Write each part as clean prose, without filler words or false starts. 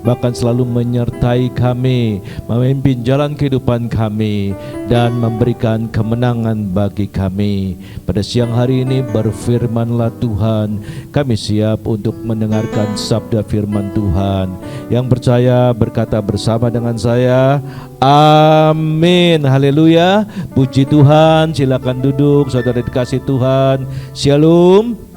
bahkan selalu menyertai kami, memimpin jalan kehidupan kami, dan memberikan kemenangan bagi kami. Pada siang hari ini berfirmanlah Tuhan, kami siap untuk mendengarkan sabda firman Tuhan. Yang percaya berkata bersama dengan saya, amin, haleluya, puji Tuhan. Silakan duduk, saudara dikasih Tuhan. Shalom.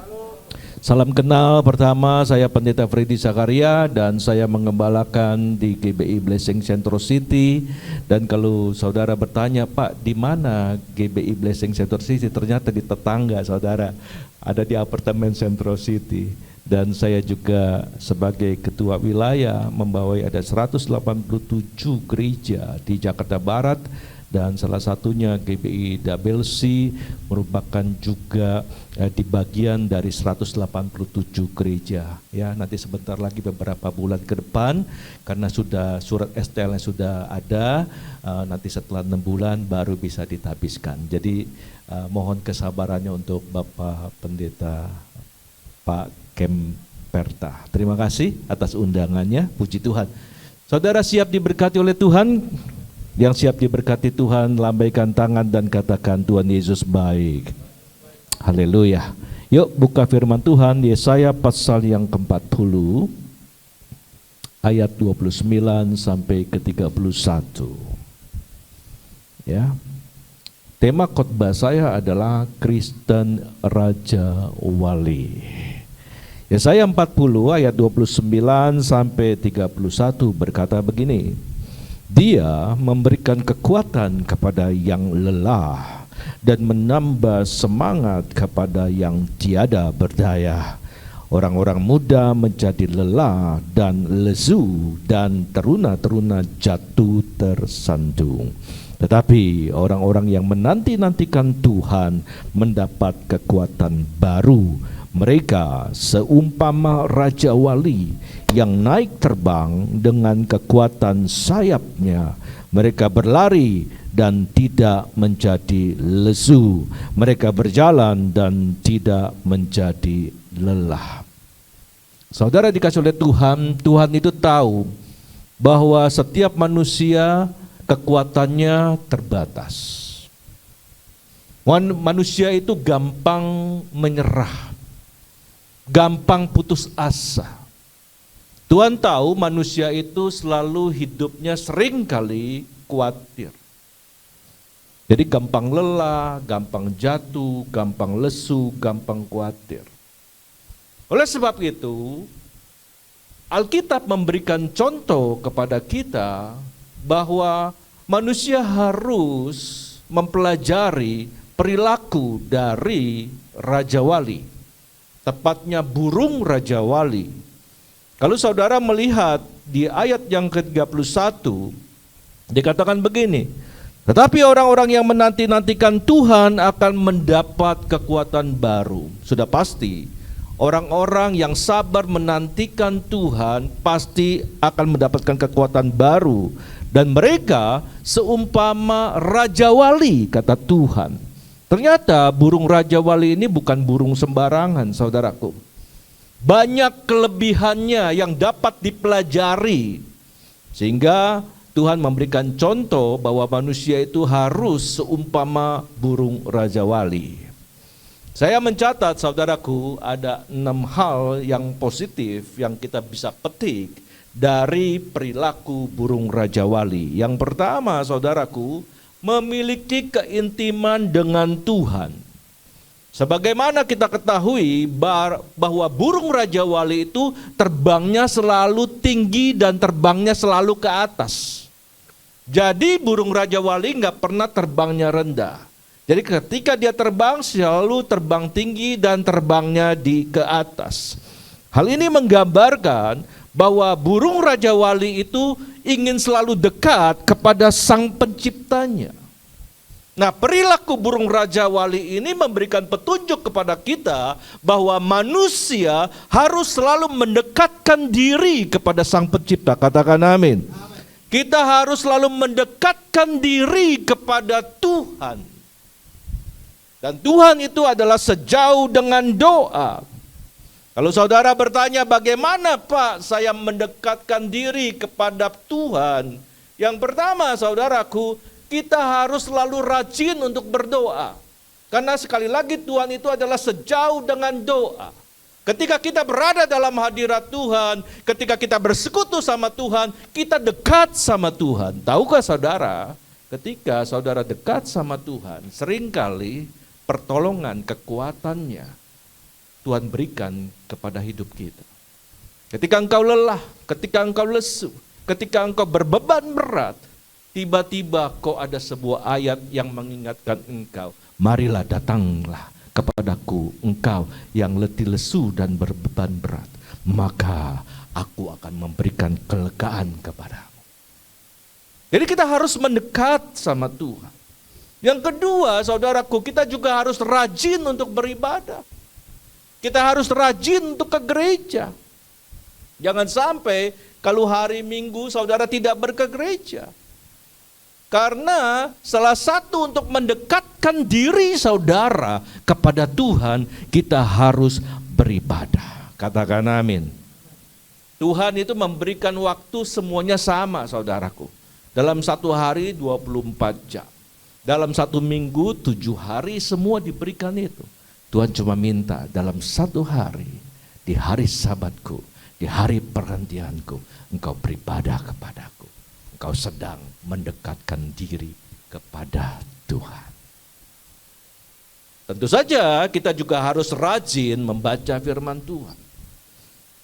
Salam kenal, pertama saya Pendeta Freddy Zakaria dan saya mengembalakan di GBI Blessing Central City. Dan kalau saudara bertanya, Pak, di mana GBI Blessing Central City? Ternyata di tetangga saudara, ada di apartemen Central City. Dan saya juga sebagai ketua wilayah membawai ada 187 gereja di Jakarta Barat, dan salah satunya GBI Double C merupakan juga di bagian dari 187 gereja. Ya, nanti sebentar lagi beberapa bulan ke depan, karena sudah surat STL-nya sudah ada, nanti setelah 6 bulan baru bisa ditabiskan. Jadi mohon kesabarannya untuk Bapak Pendeta Pak Kemperta. Terima kasih atas undangannya, puji Tuhan. Saudara siap diberkati oleh Tuhan? Yang siap diberkati Tuhan, lambaikan tangan dan katakan, Tuhan Yesus baik. Haleluya. Yuk buka firman Tuhan, Yesaya pasal yang ke-40 ayat 29 sampai ke 31. Ya. Tema khotbah saya adalah Kristen Raja Wali. Yesaya 40 ayat 29 sampai 31 berkata begini, Dia memberikan kekuatan kepada yang lelah dan menambah semangat kepada yang tiada berdaya. Orang-orang muda menjadi lelah dan lesu, dan teruna-teruna jatuh tersandung. Tetapi orang-orang yang menanti-nantikan Tuhan mendapat kekuatan baru. Mereka seumpama Raja Wali yang naik terbang dengan kekuatan sayapnya. Mereka berlari dan tidak menjadi lesu. Mereka berjalan dan tidak menjadi lelah. Saudara dikasih oleh Tuhan, Tuhan itu tahu bahwa setiap manusia kekuatannya terbatas. Manusia itu gampang menyerah, gampang putus asa. Tuhan tahu manusia itu selalu hidupnya seringkali khawatir. Jadi gampang lelah, gampang jatuh, gampang lesu, gampang khawatir. Oleh sebab itu, Alkitab memberikan contoh kepada kita bahwa manusia harus mempelajari perilaku dari Raja Wali. Tepatnya burung Raja Wali. Kalau saudara melihat di ayat yang ke-31, dikatakan begini, tetapi orang-orang yang menanti-nantikan Tuhan akan mendapat kekuatan baru. Sudah pasti, orang-orang yang sabar menantikan Tuhan pasti akan mendapatkan kekuatan baru. Dan mereka seumpama Raja Wali, kata Tuhan. Ternyata burung Raja Wali ini bukan burung sembarangan, saudaraku. Banyak kelebihannya yang dapat dipelajari. Sehingga Tuhan memberikan contoh bahwa manusia itu harus seumpama burung Raja Wali. Saya mencatat, saudaraku, ada 6 hal yang positif yang kita bisa petik dari perilaku burung Raja Wali. Yang pertama, saudaraku, memiliki keintiman dengan Tuhan. Sebagaimana kita ketahui bahwa burung Raja Wali itu terbangnya selalu tinggi dan terbangnya selalu ke atas. Jadi burung Raja Wali nggak pernah terbangnya rendah. Jadi ketika dia terbang selalu terbang tinggi dan terbangnya ke atas. Hal ini menggambarkan bahwa burung Raja Wali itu ingin selalu dekat kepada Sang Penciptanya. Nah, perilaku burung Raja Wali ini memberikan petunjuk kepada kita bahwa manusia harus selalu mendekatkan diri kepada Sang Pencipta. Katakan amin. Kita harus selalu mendekatkan diri kepada Tuhan. Dan Tuhan itu adalah sejauh dengan doa. Kalau saudara bertanya, bagaimana Pak saya mendekatkan diri kepada Tuhan? Yang pertama, saudaraku, kita harus selalu rajin untuk berdoa. Karena sekali lagi Tuhan itu adalah sejauh dengan doa. Ketika kita berada dalam hadirat Tuhan, ketika kita bersekutu sama Tuhan, kita dekat sama Tuhan. Tahukah saudara, ketika saudara dekat sama Tuhan, seringkali pertolongan, kekuatannya Tuhan berikan kepada hidup kita. Ketika engkau lelah, ketika engkau lesu, ketika engkau berbeban berat, tiba-tiba kok ada sebuah ayat yang mengingatkan engkau, marilah datanglah kepadaku engkau yang letih lesu dan berbeban berat, maka aku akan memberikan kelegaan kepadamu. Jadi kita harus mendekat sama Tuhan. Yang kedua, saudaraku, kita juga harus rajin untuk beribadah. Kita harus rajin untuk ke gereja. Jangan sampai kalau hari Minggu saudara tidak ke gereja. Karena salah satu untuk mendekatkan diri saudara kepada Tuhan, kita harus beribadah. Katakan amin. Tuhan itu memberikan waktu semuanya sama, saudaraku. Dalam satu hari 24 jam. Dalam satu minggu 7 hari semua diberikan itu. Tuhan cuma minta dalam satu hari, di hari Sabatku, di hari perhentianku, engkau beribadah kepadaku. Engkau sedang mendekatkan diri kepada Tuhan. Tentu saja kita juga harus rajin membaca firman Tuhan.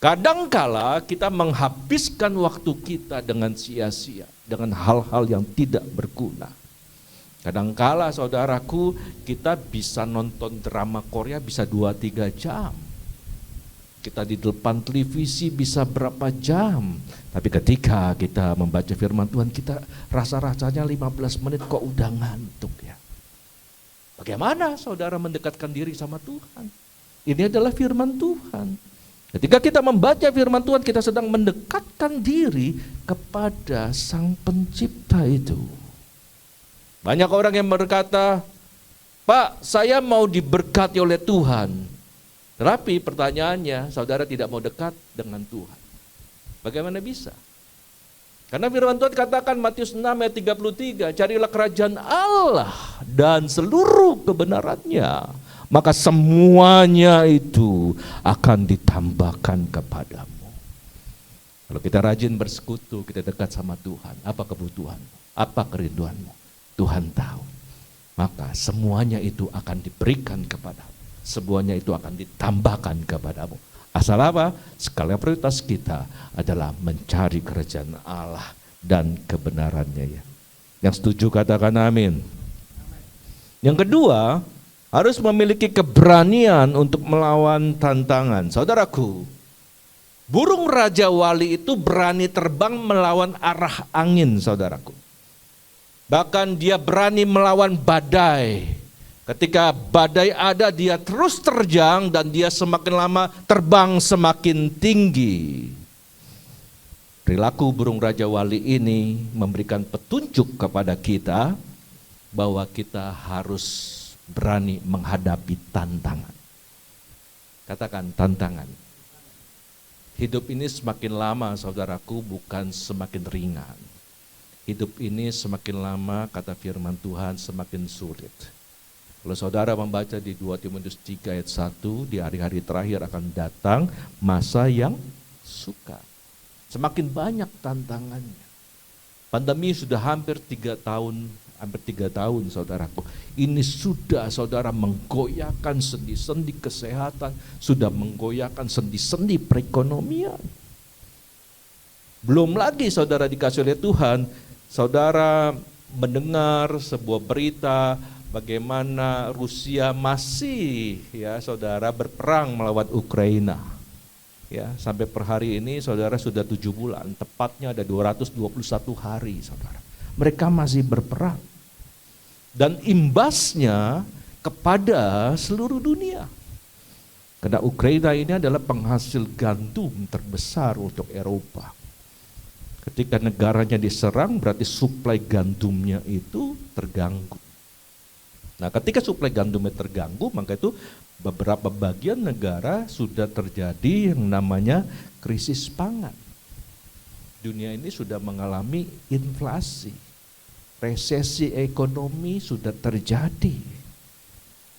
Kadangkala kita menghabiskan waktu kita dengan sia-sia, dengan hal-hal yang tidak berguna. Kadangkala saudaraku, kita bisa nonton drama Korea bisa 2-3 jam. Kita di depan televisi bisa berapa jam. Tapi ketika kita membaca firman Tuhan, kita rasa-rasanya 15 menit kok udah ngantuk ya. Bagaimana saudara mendekatkan diri sama Tuhan? Ini adalah firman Tuhan. Ketika kita membaca firman Tuhan, kita sedang mendekatkan diri kepada Sang Pencipta itu. Banyak orang yang berkata, Pak, saya mau diberkati oleh Tuhan. Tetapi pertanyaannya, saudara tidak mau dekat dengan Tuhan. Bagaimana bisa? Karena firman Tuhan katakan Matius 6 ayat 33, carilah kerajaan Allah dan seluruh kebenarannya, maka semuanya itu akan ditambahkan kepadamu. Kalau kita rajin bersekutu, kita dekat sama Tuhan, apa kebutuhanmu? Apa kerinduanmu? Tuhan tahu. Maka semuanya itu akan diberikan kepadamu. Semuanya itu akan ditambahkan kepadamu. Asal apa? Skala prioritas kita adalah mencari kerajaan Allah dan kebenarannya ya. Yang setuju katakan amin. Yang kedua, harus memiliki keberanian untuk melawan tantangan. Saudaraku, burung Raja Wali itu berani terbang melawan arah angin, saudaraku. Bahkan dia berani melawan badai. Ketika badai ada, dia terus terjang dan dia semakin lama terbang semakin tinggi. Perilaku burung Raja Wali ini memberikan petunjuk kepada kita bahwa kita harus berani menghadapi tantangan. Katakan tantangan. Hidup ini semakin lama, saudaraku, bukan semakin ringan. Hidup ini semakin lama, kata firman Tuhan, semakin sulit. Kalau saudara membaca di 2 Timotius 3 ayat 1, di hari-hari terakhir akan datang masa yang sukar. Semakin banyak tantangannya. Pandemi sudah hampir 3 tahun, saudaraku. Ini sudah saudara menggoyahkan sendi-sendi kesehatan, sudah menggoyahkan sendi-sendi perekonomian. Belum lagi saudara dikasih oleh Tuhan, saudara mendengar sebuah berita bagaimana Rusia masih ya saudara berperang melawan Ukraina. Ya, sampai per hari ini saudara sudah 7 bulan, tepatnya ada 221 hari saudara. Mereka masih berperang. Dan imbasnya kepada seluruh dunia. Karena Ukraina ini adalah penghasil gandum terbesar untuk Eropa. Ketika negaranya diserang berarti suplai gandumnya itu terganggu. Nah ketika suplai gandumnya terganggu maka itu beberapa bagian negara sudah terjadi yang namanya krisis pangan. Dunia ini sudah mengalami inflasi, resesi ekonomi sudah terjadi.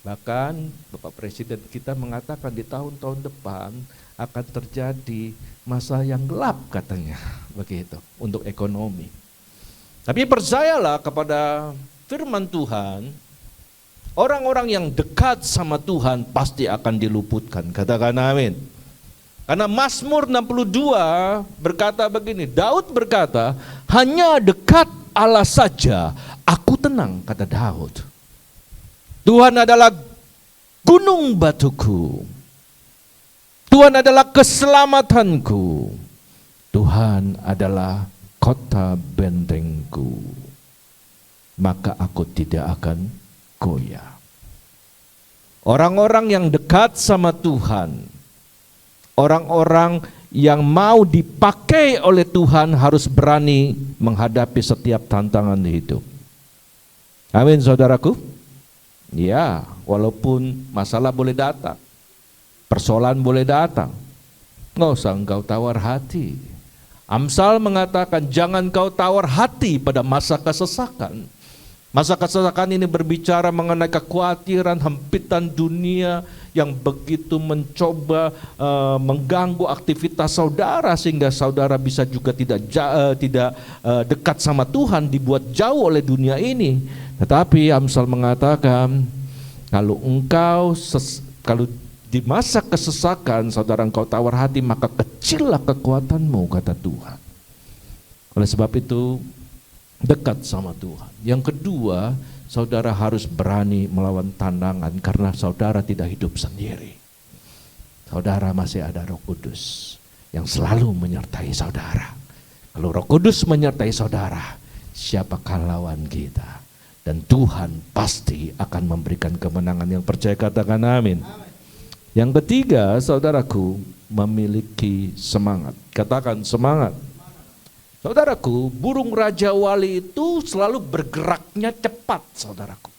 Bahkan Bapak Presiden kita mengatakan di tahun-tahun depan akan terjadi masa yang gelap katanya, begitu, untuk ekonomi. Tapi percayalah kepada firman Tuhan, orang-orang yang dekat sama Tuhan pasti akan diluputkan. Katakan amin. Karena Mazmur 62 berkata begini, Daud berkata, hanya dekat Allah saja aku tenang, kata Daud. Tuhan adalah gunung batuku. Tuhan adalah keselamatanku. Tuhan adalah kota bentengku. Maka aku tidak akan goyah. Orang-orang yang dekat sama Tuhan, orang-orang yang mau dipakai oleh Tuhan harus berani menghadapi setiap tantangan hidup. Amin, saudaraku. Ya, walaupun masalah boleh datang, persoalan boleh datang, nggak usah engkau tawar hati. Amsal mengatakan jangan kau tawar hati pada masa kesesakan. Masa kesesakan ini berbicara mengenai kekhawatiran, hempitan dunia yang begitu mencoba mengganggu aktivitas saudara sehingga saudara bisa juga tidak dekat sama Tuhan, dibuat jauh oleh dunia ini. Tetapi Amsal mengatakan kalau di masa kesesakan saudara engkau tawar hati, maka kecillah kekuatanmu, kata Tuhan. Oleh sebab itu dekat sama Tuhan. Yang kedua, saudara harus berani melawan tantangan karena saudara tidak hidup sendiri. Saudara masih ada Roh Kudus yang selalu menyertai saudara. Kalau Roh Kudus menyertai saudara, siapakah lawan kita? Dan Tuhan pasti akan memberikan kemenangan. Yang percaya katakan amin. Yang ketiga, saudaraku, memiliki semangat. Katakan semangat. Saudaraku, burung Raja Wali itu selalu bergeraknya cepat, saudaraku.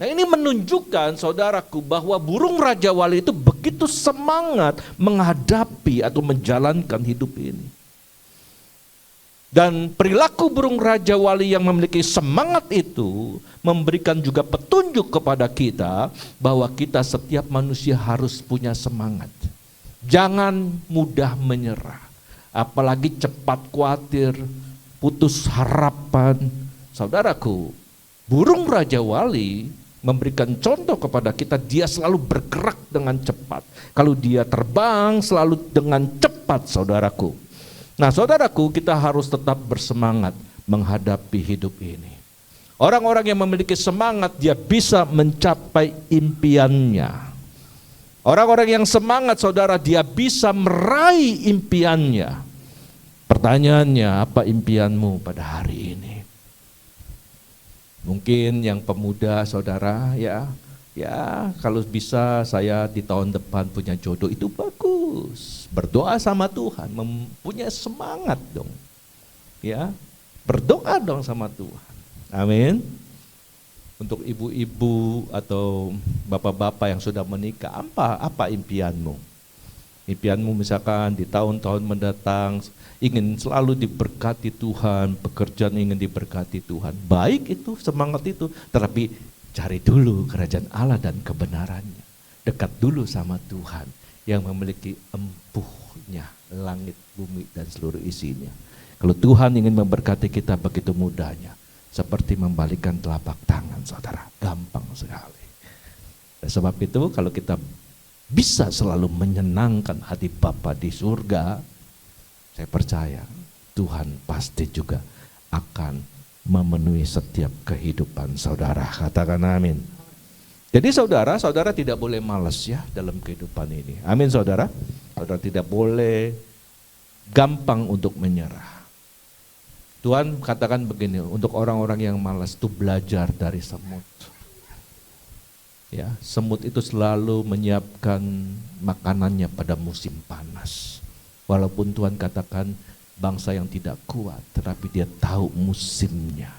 Nah, ini menunjukkan, saudaraku, bahwa burung Raja Wali itu begitu semangat menghadapi atau menjalankan hidup ini. Dan perilaku burung Raja Wali yang memiliki semangat itu memberikan juga petunjuk kepada kita bahwa kita setiap manusia harus punya semangat. Jangan mudah menyerah. Apalagi cepat khawatir, putus harapan. Saudaraku, burung Raja Wali memberikan contoh kepada kita, dia selalu bergerak dengan cepat. Kalau dia terbang selalu dengan cepat, saudaraku. Nah, saudaraku, kita harus tetap bersemangat menghadapi hidup ini. Orang-orang yang memiliki semangat, dia bisa mencapai impiannya. Orang-orang yang semangat, saudara, dia bisa meraih impiannya. Pertanyaannya, apa impianmu pada hari ini? Mungkin yang pemuda, saudara, ya kalau bisa saya di tahun depan punya jodoh, itu bagus. Berdoa sama Tuhan, mempunyai semangat dong. Ya, berdoa dong sama Tuhan. Amin. Untuk ibu-ibu atau bapak-bapak yang sudah menikah, apa impianmu? Impianmu misalkan di tahun-tahun mendatang ingin selalu diberkati Tuhan, pekerjaan ingin diberkati Tuhan. Baik itu, semangat itu, tetapi cari dulu kerajaan Allah dan kebenarannya. Dekat dulu sama Tuhan yang memiliki empuhnya langit, bumi, dan seluruh isinya. Kalau Tuhan ingin memberkati kita begitu mudahnya, seperti membalikkan telapak tangan, saudara. Gampang sekali. Dan sebab itu kalau kita bisa selalu menyenangkan hati Bapa di surga, saya percaya Tuhan pasti juga akan memenuhi setiap kehidupan saudara. Katakan amin. Jadi saudara tidak boleh malas ya dalam kehidupan ini. Amin saudara. Saudara tidak boleh gampang untuk menyerah. Tuhan katakan begini, untuk orang-orang yang malas itu belajar dari semut. Ya, semut itu selalu menyiapkan makanannya pada musim panas. Walaupun Tuhan katakan bangsa yang tidak kuat, tetapi dia tahu musimnya.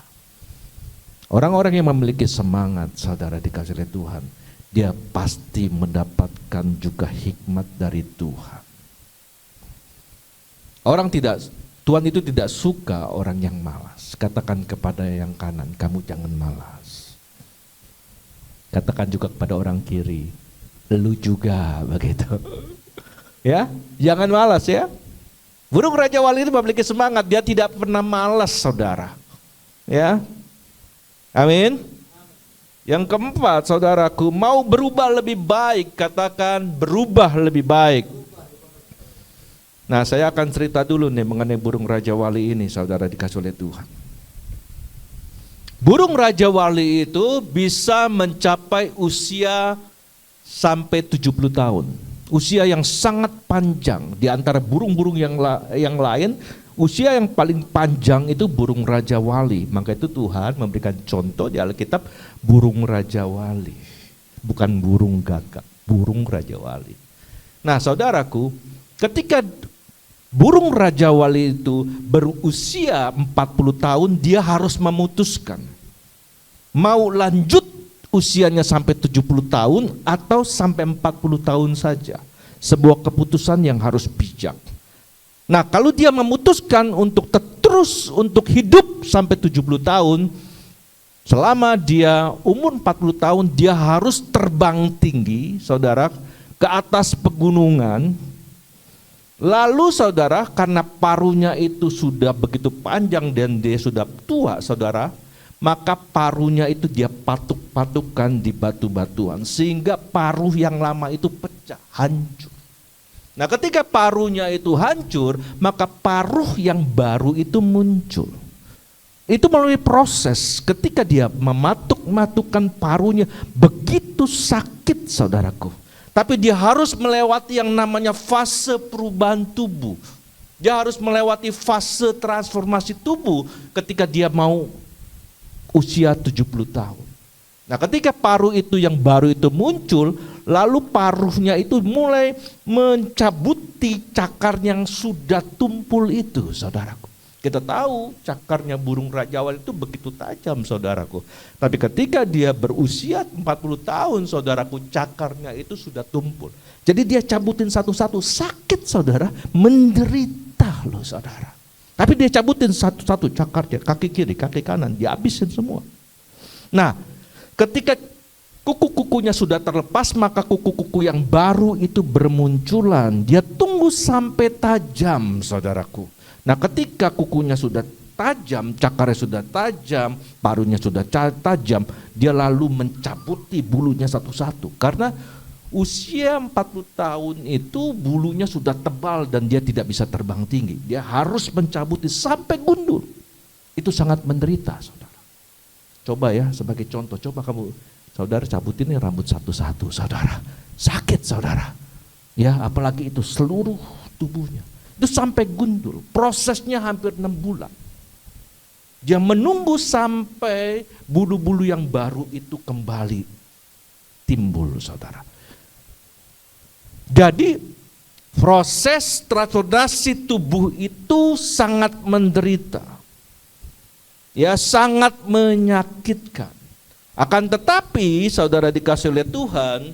Orang-orang yang memiliki semangat, saudara dikasih oleh Tuhan, dia pasti mendapatkan juga hikmat dari Tuhan. Tuhan itu tidak suka orang yang malas. Katakan kepada yang kanan, kamu jangan malas. Katakan juga kepada orang kiri, lu juga begitu. Ya, jangan malas ya. Burung Raja Wali itu memiliki semangat, dia tidak pernah malas, saudara. Ya, amin. Yang keempat, saudaraku, mau berubah lebih baik, katakan berubah lebih baik. Nah, saya akan cerita dulu nih mengenai burung Raja Wali ini, saudara dikasih oleh Tuhan. Burung Raja Wali itu bisa mencapai usia sampai 70 tahun. Usia yang sangat panjang. Di antara burung-burung yang lain, usia yang paling panjang itu burung Raja Wali. Maka itu Tuhan memberikan contoh di Alkitab burung Raja Wali. Bukan burung gagak, burung Raja Wali. Nah, saudaraku, ketika burung Raja Wali itu berusia 40 tahun, dia harus memutuskan mau lanjut usianya sampai 70 tahun atau sampai 40 tahun saja. Sebuah keputusan yang harus bijak. Nah, kalau dia memutuskan untuk terus untuk hidup sampai 70 tahun, selama dia umur 40 tahun dia harus terbang tinggi, saudara, ke atas pegunungan. Lalu saudara, karena paruhnya itu sudah begitu panjang dan dia sudah tua, saudara, maka paruhnya itu dia patuk-patukkan di batu-batuan sehingga paruh yang lama itu pecah, hancur. Nah, ketika paruhnya itu hancur, maka paruh yang baru itu muncul. Itu melalui proses. Ketika dia mematuk-matukkan paruhnya, begitu sakit, saudaraku. Tapi dia harus melewati yang namanya fase perubahan tubuh. Dia harus melewati fase transformasi tubuh ketika dia mau usia 70 tahun. Nah, ketika paruh itu yang baru itu muncul, lalu paruhnya itu mulai mencabuti cakar yang sudah tumpul itu, saudaraku. Kita tahu cakarnya burung Raja Wali itu begitu tajam, saudaraku. Tapi ketika dia berusia 40 tahun, saudaraku, cakarnya itu sudah tumpul. Jadi dia cabutin satu-satu, sakit, saudara, menderita loh, saudara. Tapi dia cabutin satu-satu cakarnya, kaki kiri, kaki kanan, dia habisin semua. Nah, ketika kuku-kukunya sudah terlepas, maka kuku-kuku yang baru itu bermunculan. Dia tunggu sampai tajam, saudaraku. Nah, ketika kukunya sudah tajam, cakarnya sudah tajam, paruhnya sudah tajam, dia lalu mencabuti bulunya satu-satu. Karena usia 40 tahun itu bulunya sudah tebal dan dia tidak bisa terbang tinggi. Dia harus mencabuti sampai gundul. Itu sangat menderita, saudara. Coba ya, sebagai contoh, coba kamu, saudara, cabutin nih rambut satu-satu, saudara. Sakit, saudara. Ya, apalagi itu seluruh tubuhnya. Itu sampai gundul, prosesnya hampir 6 bulan. Dia menunggu sampai bulu-bulu yang baru itu kembali timbul, saudara. Jadi proses transformasi tubuh itu sangat menderita. Ya, sangat menyakitkan. Akan tetapi, saudara dikasih oleh Tuhan,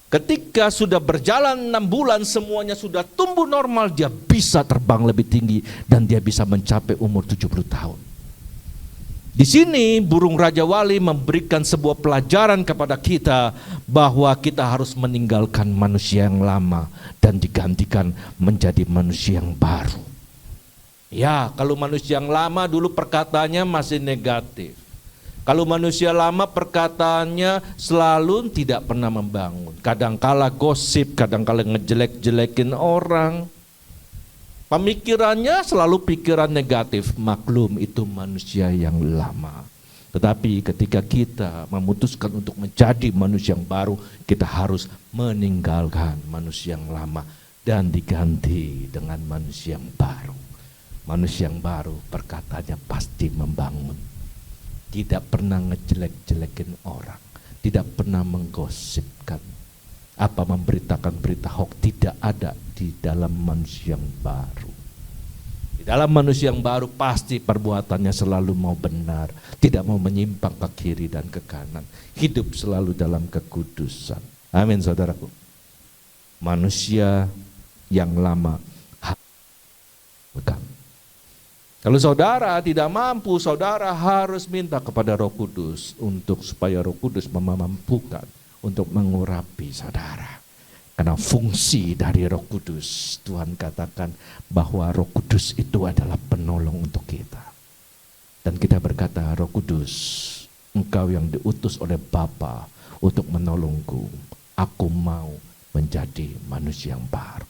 ketika sudah berjalan 6 bulan, semuanya sudah tumbuh normal, dia bisa terbang lebih tinggi dan dia bisa mencapai umur 70 tahun. Di sini burung Raja Wali memberikan sebuah pelajaran kepada kita bahwa kita harus meninggalkan manusia yang lama dan digantikan menjadi manusia yang baru. Ya, kalau manusia yang lama dulu perkataannya masih negatif. Kalau manusia lama perkataannya selalu tidak pernah membangun. Kadangkala gosip, kadangkala ngejelek-jelekin orang. Pemikirannya selalu pikiran negatif. Maklum, itu manusia yang lama. Tetapi ketika kita memutuskan untuk menjadi manusia yang baru, kita harus meninggalkan manusia yang lama dan diganti dengan manusia yang baru. Manusia yang baru perkataannya pasti membangun. Tidak pernah ngejelek-jelekin orang, tidak pernah menggosipkan, memberitakan berita hoax, tidak ada di dalam manusia yang baru. Dalam manusia yang baru pasti perbuatannya selalu mau benar, tidak mau menyimpang ke kiri dan ke kanan. Hidup selalu dalam kekudusan. Amin saudaraku. Manusia yang lama kalau saudara tidak mampu, saudara harus minta kepada Roh Kudus untuk supaya Roh Kudus memampukan untuk mengurapi saudara. Karena fungsi dari Roh Kudus, Tuhan katakan bahwa Roh Kudus itu adalah penolong untuk kita. Dan kita berkata, Roh Kudus, Engkau yang diutus oleh Bapa untuk menolongku, aku mau menjadi manusia yang baru.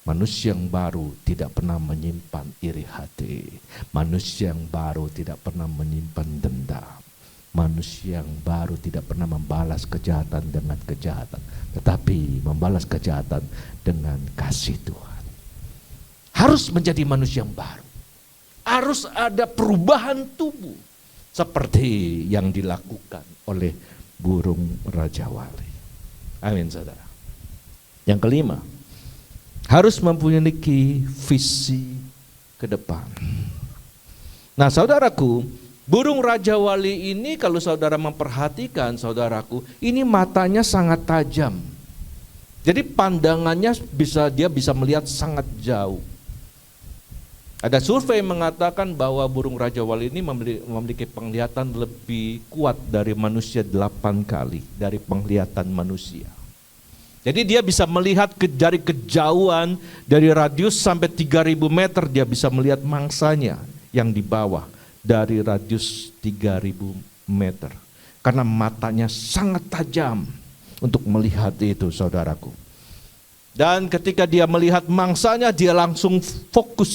Manusia yang baru tidak pernah menyimpan iri hati. Manusia yang baru tidak pernah menyimpan dendam. Manusia yang baru tidak pernah membalas kejahatan dengan kejahatan, tetapi membalas kejahatan dengan kasih Tuhan. Harus menjadi manusia yang baru. Harus ada perubahan tubuh seperti yang dilakukan oleh burung Raja Wali. Amin saudara. Yang kelima, harus memiliki visi ke depan. Nah saudaraku, burung Raja Wali ini kalau saudara memperhatikan saudaraku, ini matanya sangat tajam. Jadi pandangannya dia bisa melihat sangat jauh. Ada survei mengatakan bahwa burung Raja Wali ini memiliki penglihatan lebih kuat dari manusia 8 kali dari penglihatan manusia. Jadi dia bisa melihat dari kejauhan, dari radius sampai 3.000 meter dia bisa melihat mangsanya yang di bawah dari radius 3.000 meter. Karena matanya sangat tajam untuk melihat itu saudaraku. Dan ketika dia melihat mangsanya dia langsung fokus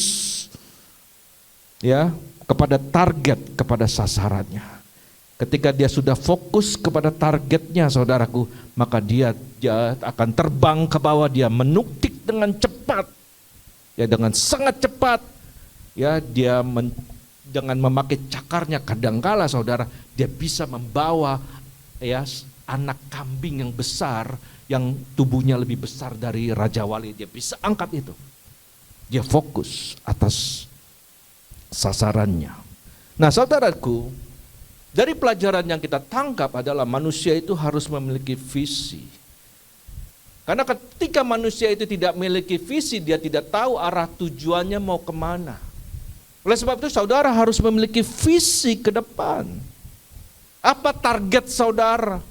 ya kepada target, kepada sasarannya. Ketika dia sudah fokus kepada targetnya saudaraku, maka dia akan terbang ke bawah, dia menukik dengan cepat. Ya dengan sangat cepat. Ya dia dengan memakai cakarnya kadangkala saudara, dia bisa membawa ya anak kambing yang besar yang tubuhnya lebih besar dari Raja Wali, dia bisa angkat itu. Dia fokus atas sasarannya. Nah saudaraku, dari pelajaran yang kita tangkap adalah manusia itu harus memiliki visi. Karena ketika manusia itu tidak memiliki visi, dia tidak tahu arah tujuannya mau kemana. Oleh sebab itu saudara harus memiliki visi ke depan. Apa target saudara?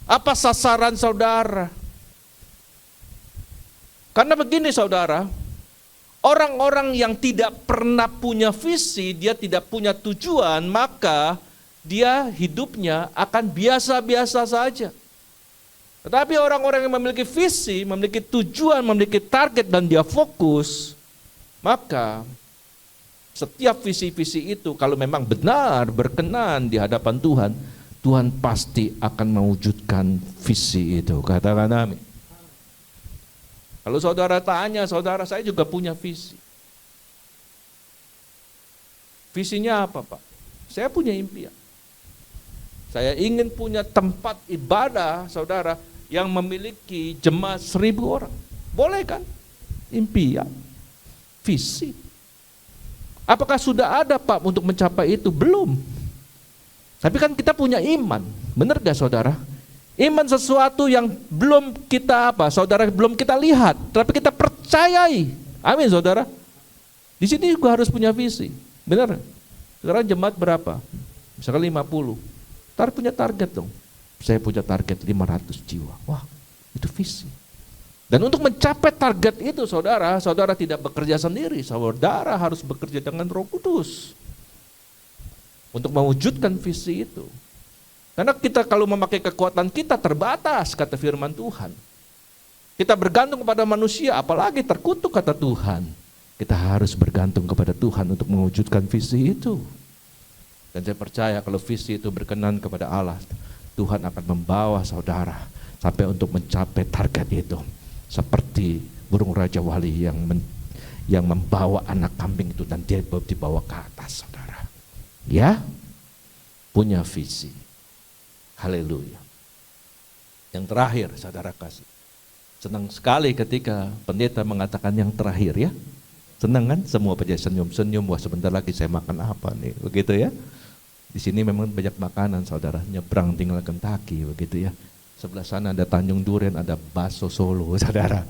Apa sasaran saudara? Karena begini saudara, orang-orang yang tidak pernah punya visi, dia tidak punya tujuan, maka dia hidupnya akan biasa-biasa saja. Tetapi orang-orang yang memiliki visi, memiliki tujuan, memiliki target dan dia fokus, maka setiap visi-visi itu kalau memang benar berkenan di hadapan Tuhan, Tuhan pasti akan mewujudkan visi itu. Katakan amin. Kalau saudara tanya, saudara saya juga punya visi. Visinya apa Pak? Saya punya impian. Saya ingin punya tempat ibadah saudara yang memiliki jemaat 1.000 orang. Boleh kan? Impian, visi. Apakah sudah ada Pak untuk mencapai itu? Belum. Tapi kan kita punya iman. Benar gak saudara? Iman sesuatu yang belum kita saudara belum kita lihat, tapi kita percayai. Amin saudara. Di sini juga harus punya visi. Benar? Sekarang jemaat berapa? Misalkan 50. Ntar punya target dong. Saya punya target 500 jiwa. Wah, itu visi. Dan untuk mencapai target itu saudara tidak bekerja sendiri. Saudara harus bekerja dengan Roh Kudus. Untuk mewujudkan visi itu. Karena kita kalau memakai kekuatan kita terbatas, kata firman Tuhan. Kita bergantung kepada manusia, apalagi terkutuk kata Tuhan. Kita harus bergantung kepada Tuhan untuk mewujudkan visi itu. Dan saya percaya kalau visi itu berkenan kepada Allah, Tuhan akan membawa saudara sampai untuk mencapai target itu. Seperti burung Raja Wali yang membawa anak kambing itu dan dia dibawa ke atas saudara. Ya, punya visi. Haleluya. Yang terakhir saudara kasih. Senang sekali ketika pendeta mengatakan yang terakhir ya. Senang kan? Semua pada senyum-senyum, wah sebentar lagi saya makan apa nih, begitu ya. Di sini memang banyak makanan saudara, nyebrang tinggal Kentucky begitu ya. Sebelah sana ada Tanjung Duren, ada bakso Solo saudara.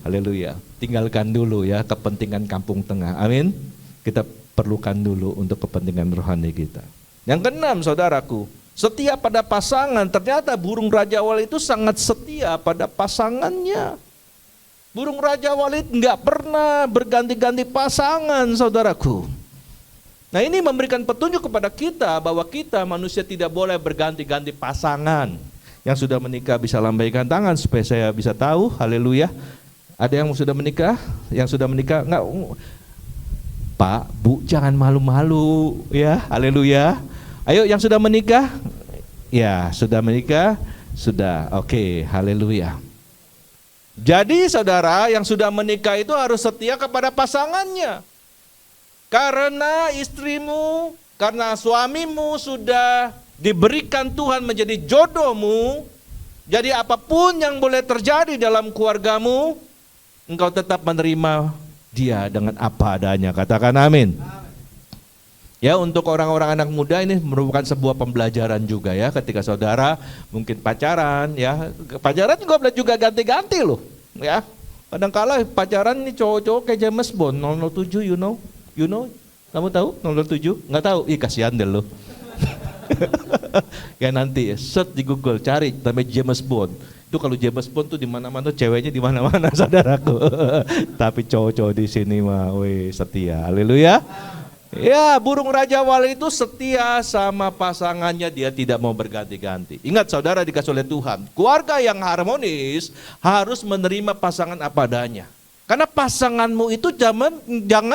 Haleluya. Tinggalkan dulu ya kepentingan kampung tengah, amin. Kita perlukan dulu untuk kepentingan rohani kita. Yang keenam saudaraku, setia pada pasangan. Ternyata burung Raja Walid itu sangat setia pada pasangannya. Burung Raja Walid nggak pernah berganti-ganti pasangan, saudaraku. Nah ini memberikan petunjuk kepada kita bahwa kita manusia tidak boleh berganti-ganti pasangan. Yang sudah menikah bisa lambaikan tangan supaya saya bisa tahu, haleluya. Ada yang sudah menikah? Yang sudah menikah? Enggak, Pak, Bu, jangan malu-malu ya, haleluya. Ayo yang sudah menikah? Ya, sudah menikah? Sudah, oke, haleluya. Jadi saudara yang sudah menikah itu harus setia kepada pasangannya. Karena istrimu, karena suamimu sudah diberikan Tuhan menjadi jodohmu. Jadi apapun yang boleh terjadi dalam keluargamu, engkau tetap menerima dia dengan apa adanya. Katakan amin. Ya, untuk orang-orang anak muda ini merupakan sebuah pembelajaran juga ya, ketika saudara mungkin pacaran ya, pacaran juga ganti-ganti loh ya. Kadang-kala pacaran ini cowok-cowok kayak James Bond 007, you know, kamu tahu 007? Nggak tahu? Ih kasihan deh lo. Ya nanti search di Google, cari namanya James Bond. Itu kalau James Bond tuh di mana-mana, ceweknya di mana-mana saudaraku. Tapi cowok-cowok di sini mah, weh setia, haleluya. Ya, burung Raja Walid itu setia sama pasangannya, dia tidak mau berganti-ganti. Ingat saudara dikasih oleh Tuhan, keluarga yang harmonis harus menerima pasangan apa adanya. Karena pasanganmu itu jangan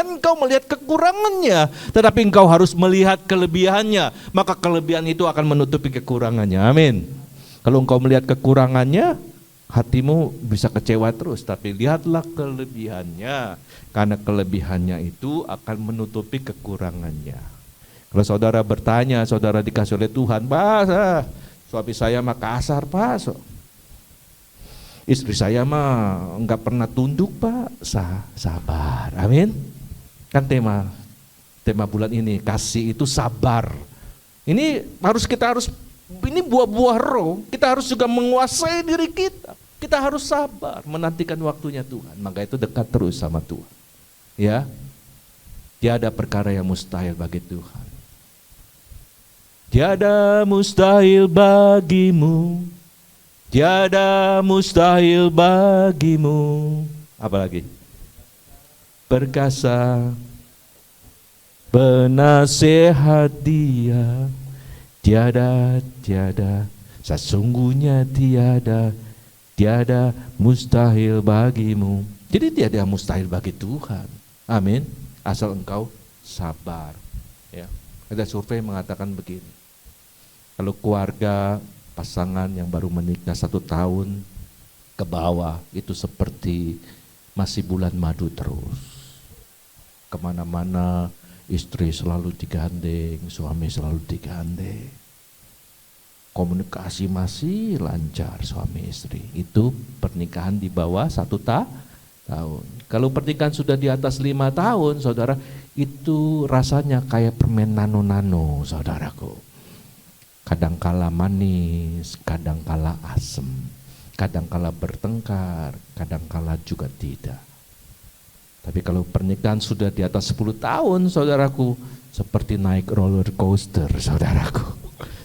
engkau melihat kekurangannya, tetapi engkau harus melihat kelebihannya. Maka kelebihan itu akan menutupi kekurangannya, amin. Kalau engkau melihat kekurangannya, hatimu bisa kecewa terus, tapi lihatlah kelebihannya. Karena kelebihannya itu akan menutupi kekurangannya. Kalau saudara bertanya, saudara dikasih oleh Tuhan, Pak, suami saya mah kasar Pak, istri saya mah enggak pernah tunduk Pak, sabar, amin. Kan tema bulan ini, kasih itu sabar. Ini ini buah-buah roh, kita harus juga menguasai diri kita. Kita harus sabar, menantikan waktunya Tuhan. Maka itu dekat terus sama Tuhan. Ya, tiada perkara yang mustahil bagi Tuhan. Tiada mustahil bagimu, tiada mustahil bagimu. Apa lagi? Perkasa, penasehat Dia, tiada, sesungguhnya tiada mustahil bagimu. Jadi tiada mustahil bagi Tuhan. Amin. Asal engkau sabar. Ya. Ada survei mengatakan begini. Kalau keluarga pasangan yang baru menikah 1 tahun ke bawah itu seperti masih bulan madu terus. Kemana-mana istri selalu digandeng, suami selalu digandeng. Komunikasi masih lancar suami istri. Itu pernikahan di bawah 1 tahun. Kalau pernikahan sudah di atas 5 tahun, saudara, itu rasanya kayak permen nano-nano, saudaraku. Kadangkala manis, kadangkala asem, kadangkala bertengkar, kadangkala juga tidak. Tapi kalau pernikahan sudah di atas 10 tahun, saudaraku, seperti naik roller coaster, saudaraku.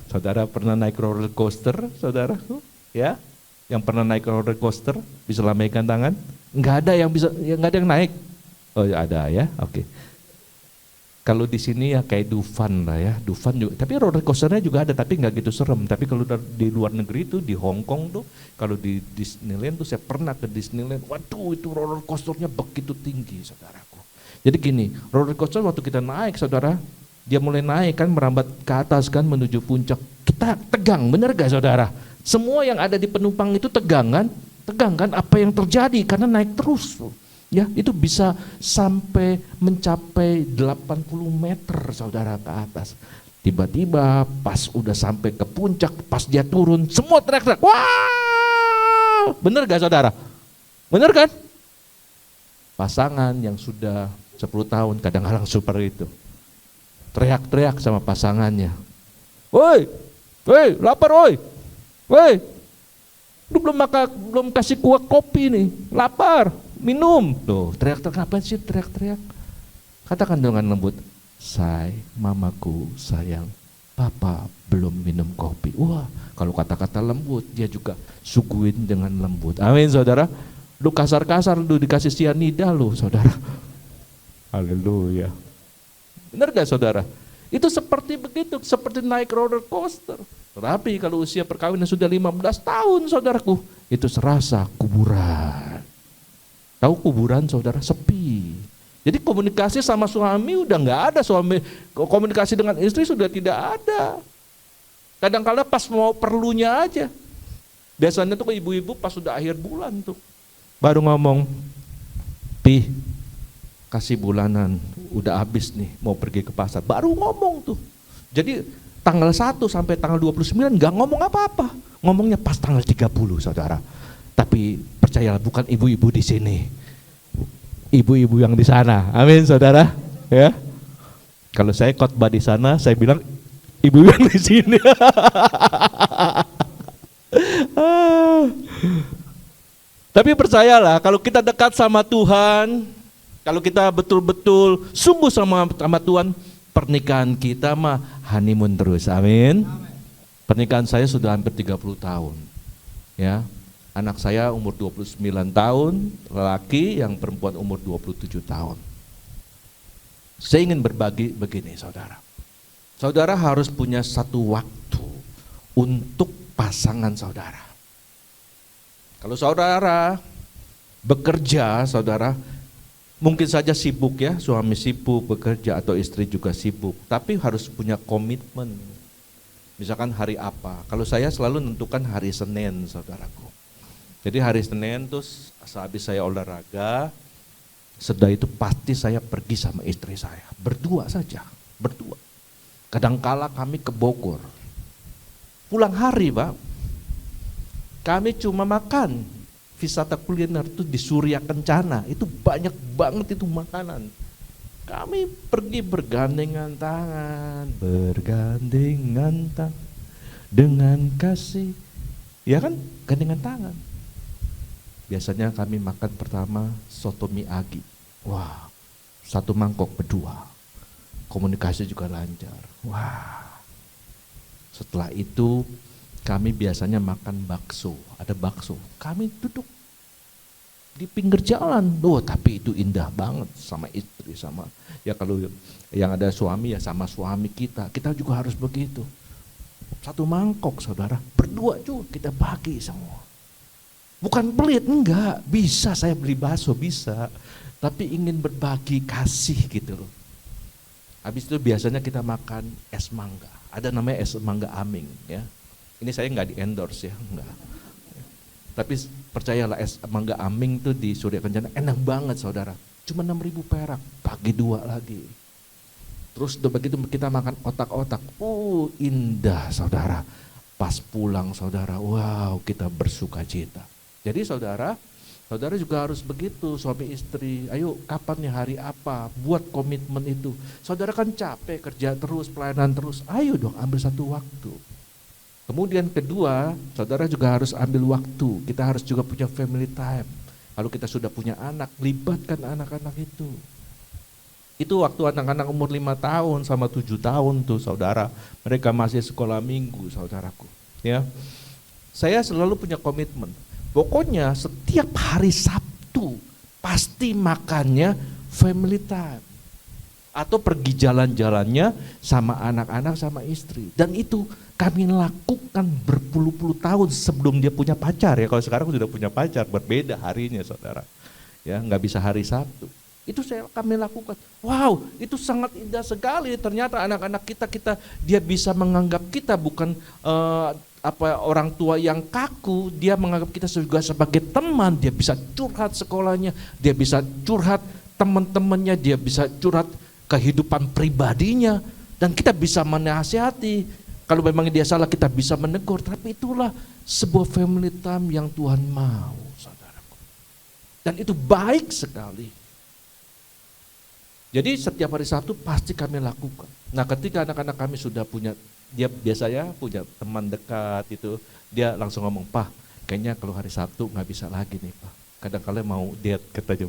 Saudara pernah naik roller coaster, saudaraku? Ya? Yang pernah naik roller coaster, bisa lambaikan tangan? Enggak ada yang bisa, enggak ada yang naik. Oh ada ya, oke. Kalau di sini ya kayak Dufan lah ya, Dufan juga. Tapi roller coasternya juga ada, tapi enggak gitu serem. Tapi kalau di luar negeri tuh, di Hong Kong tuh, kalau di Disneyland tuh saya pernah ke Disneyland. Waduh, itu roller coasternya begitu tinggi, saudaraku. Jadi gini, roller coaster waktu kita naik, saudara, dia mulai naik kan, merambat ke atas kan, menuju puncak. Kita tegang, bener gak saudara? Semua yang ada di penumpang itu tegang kan? Tegang kan apa yang terjadi karena naik terus. Ya, itu bisa sampai mencapai 80 meter saudara ke atas. Tiba-tiba pas udah sampai ke puncak, pas dia turun, semua teriak-teriak. Wah! Bener gak saudara? Bener kan? Pasangan yang sudah 10 tahun kadang-kadang seperti itu. Teriak-teriak sama pasangannya. Woi, woi, lapar woi. Woi, lu belum kasih kuah kopi nih, lapar, minum. Tuh, teriak-teriak apa sih teriak-teriak? Katakan dengan lembut, say, mamaku sayang, papa belum minum kopi. Wah, kalau kata-kata lembut, dia juga suguhin dengan lembut. Amin, saudara. Lu kasar-kasar, lu dikasih sianida lu, saudara. Haleluya. Benar gak, saudara? Itu seperti begitu, seperti naik roller coaster. Tetapi kalau usia perkawinan sudah 15 tahun, saudaraku, itu serasa kuburan. Tahu kuburan, saudara? Sepi. Jadi komunikasi sama suami udah nggak ada, suami komunikasi dengan istri sudah tidak ada. Kadang-kadang pas mau perlunya aja. Biasanya tuh ibu-ibu pas sudah akhir bulan tuh baru ngomong, Pi, kasih bulanan, udah habis nih, mau pergi ke pasar. Baru ngomong tuh. Jadi tanggal 1 sampai tanggal 29 nggak ngomong apa-apa. Ngomongnya pas tanggal 30, saudara. Tapi percayalah, bukan ibu-ibu di sini. Ibu-ibu yang di sana. Amin, saudara. Ya. Kalau saya khotbah di sana, saya bilang ibu yang di sini. Tapi percayalah, kalau kita dekat sama Tuhan, kalau kita betul-betul sungguh sama Tuhan, pernikahan kita mah honeymoon terus. Amin. Pernikahan saya sudah hampir 30 tahun. Ya. Anak saya umur 29 tahun, lelaki, yang perempuan umur 27 tahun. Saya ingin berbagi begini, saudara. Saudara harus punya satu waktu untuk pasangan saudara. Kalau saudara bekerja, saudara mungkin saja sibuk ya, suami sibuk bekerja atau istri juga sibuk, tapi harus punya komitmen. Misalkan hari apa? Kalau saya selalu menentukan hari Senin, saudaraku. Jadi hari Senin terus sehabis saya olahraga, setelah itu pasti saya pergi sama istri saya, berdua saja, berdua. Kadangkala kami ke Bogor. Pulang hari, Pak, kami cuma makan wisata kuliner itu di Surya Kencana, itu banyak banget itu makanan. Kami pergi bergandengan tangan dengan kasih, ya kan, gandengan tangan. Biasanya kami makan pertama soto mie agi, wah, 1 mangkok berdua, komunikasi juga lancar, wah. Setelah itu kami biasanya makan bakso, ada bakso, kami duduk di pinggir jalan, tapi itu indah banget sama istri, sama ya kalau yang ada suami ya sama suami kita juga harus begitu. 1 mangkok, saudara, berdua juga kita bagi semua. Bukan pelit, enggak, bisa saya beli bakso, bisa, tapi ingin berbagi kasih gitu loh. Habis itu biasanya kita makan es mangga, ada namanya es mangga Aming ya. Ini saya nggak di endorse ya, enggak. Tapi percayalah, es mangga Aming tuh di Surya Kencana enak banget, saudara. Cuma 6.000 perak, bagi 2 lagi. Terus udah begitu kita makan otak-otak, indah, saudara. Pas pulang, saudara, wow, kita bersuka cita. Jadi saudara juga harus begitu, suami istri. Ayo, kapan nih, hari apa? Buat komitmen itu. Saudara kan capek kerja terus, pelayanan terus. Ayo dong, ambil satu waktu. Kemudian kedua, saudara juga harus ambil waktu. Kita harus juga punya family time. Kalau kita sudah punya anak, libatkan anak-anak itu. Itu waktu anak-anak umur 5 tahun sama 7 tahun tuh, saudara. Mereka masih sekolah minggu, saudaraku. Ya, saya selalu punya komitmen. Pokoknya setiap hari Sabtu pasti makannya family time. Atau pergi jalan-jalannya sama anak-anak, sama istri. Dan itu kami lakukan berpuluh-puluh tahun sebelum dia punya pacar ya. Kalau sekarang sudah punya pacar, berbeda harinya, saudara. Ya, nggak bisa hari Sabtu. Itu kami lakukan. Wow, itu sangat indah sekali. Ternyata anak-anak kita dia bisa menganggap kita bukan orang tua yang kaku. Dia menganggap kita juga sebagai teman. Dia bisa curhat sekolahnya, dia bisa curhat teman-temannya, dia bisa curhat kehidupan pribadinya, dan kita bisa menasihati. Kalau memang dia salah, kita bisa menegur. Tapi itulah sebuah family time yang Tuhan mau, saudaraku. Dan itu baik sekali. Jadi setiap hari Sabtu pasti kami lakukan. Nah ketika anak-anak kami sudah punya, dia biasanya punya teman dekat itu, dia langsung ngomong, Pak kayaknya kalau hari Sabtu nggak bisa lagi nih Pak. Kadang-kadang mau date, katanya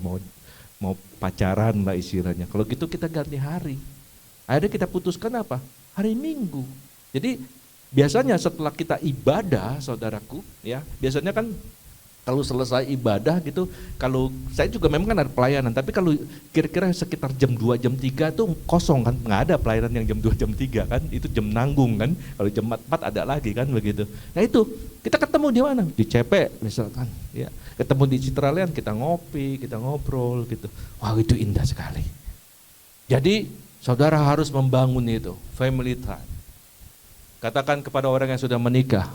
mau pacaran lah istilahnya. Kalau gitu kita ganti hari. Akhirnya kita putuskan apa? Hari Minggu. Jadi biasanya setelah kita ibadah, saudaraku, ya biasanya kan kalau selesai ibadah gitu, kalau saya juga memang kan ada pelayanan, tapi kalau kira-kira sekitar jam 2, jam 3 tuh kosong kan, nggak ada pelayanan yang jam 2, jam 3 kan, itu jam nanggung kan, kalau jam 4 ada lagi kan begitu. Nah itu, kita ketemu di mana? Di CP misalkan, ya ketemu di Citraland, kita ngopi, kita ngobrol gitu. Wah itu indah sekali. Jadi saudara harus membangun itu, family time. Katakan kepada orang yang sudah menikah,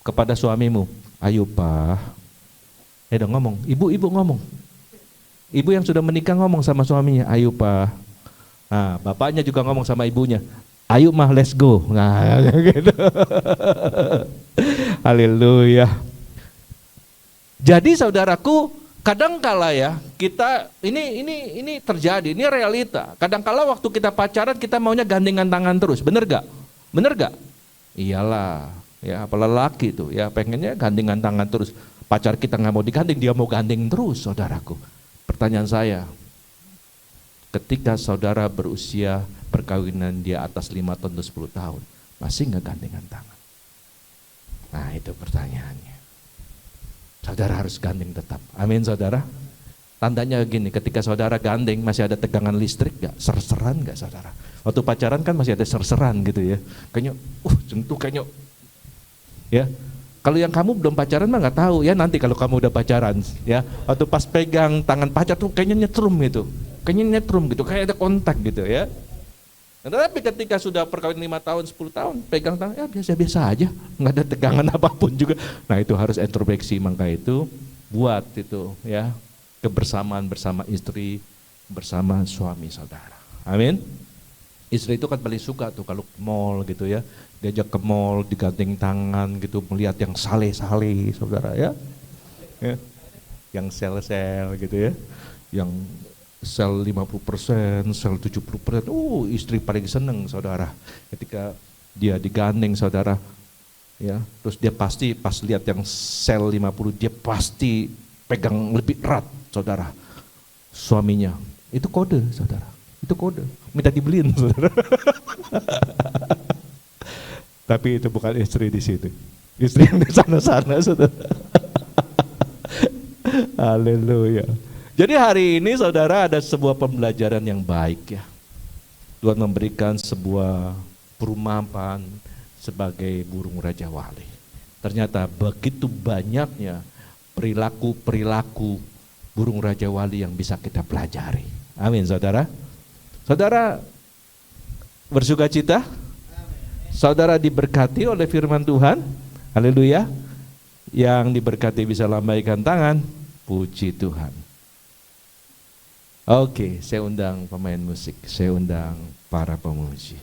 kepada suamimu, ayo Pak, dong ngomong, ibu ngomong. Ibu yang sudah menikah ngomong sama suaminya, ayo Pak. Nah, bapaknya juga ngomong sama ibunya, ayo mah let's go. Nah, gitu. Haleluya. Jadi saudaraku, kadangkala ya kita ini terjadi, ini realita. Kadangkala waktu kita pacaran kita maunya gandengan tangan terus, bener gak? Bener gak? Iyalah, ya apalagi laki tuh, ya pengennya gandengan tangan terus. Pacar kita nggak mau digandeng, dia mau gandeng terus, saudaraku. Pertanyaan saya, ketika saudara berusia perkawinan dia atas 5 tahun atau 10 tahun, masih nggak gandengan tangan? Nah itu pertanyaannya. Saudara harus gandeng tetap. Amin saudara. Tandanya gini, ketika saudara gandeng masih ada tegangan listrik nggak? Serseran nggak saudara? Waktu pacaran kan masih ada serseran gitu ya. Kayaknya, jentuh kayaknya, ya. Kalau yang kamu belum pacaran mah nggak tahu ya, nanti kalau kamu udah pacaran ya, waktu pas pegang tangan pacar tuh kayaknya nyetrum gitu, kayak ada kontak gitu ya. Nah, tapi ketika sudah perkawinan 5 tahun, 10 tahun, pegang tangan ya biasa-biasa aja, nggak ada tegangan apapun juga. Nah itu harus introspeksi, maka itu buat itu ya kebersamaan bersama istri, bersama suami saudara. Amin. Istri itu kan paling suka tuh kalau ke mall gitu ya, diajak ke mall, digandeng tangan gitu, melihat yang sale-sale saudara ya, yang sel-sel gitu ya, yang sel 50%, sel 70%, istri paling seneng saudara, ketika dia digandeng saudara, ya, terus dia pasti pas lihat yang sel 50, dia pasti pegang lebih erat saudara, suaminya, itu kode saudara. Itu kode, minta dibeliin saudara. Tapi itu bukan istri di situ, istri yang di sana-sana saudara. Haleluya. Jadi hari ini saudara ada sebuah pembelajaran yang baik ya. Tuhan memberikan sebuah perumpamaan sebagai burung Raja Wali. Ternyata begitu banyaknya perilaku-perilaku burung Raja Wali yang bisa kita pelajari. Amin saudara. Saudara bersuka cita? Saudara diberkati oleh firman Tuhan? Haleluya. Yang diberkati bisa lambaikan tangan, puji Tuhan. Oke, saya undang pemain musik, saya undang para pemuji.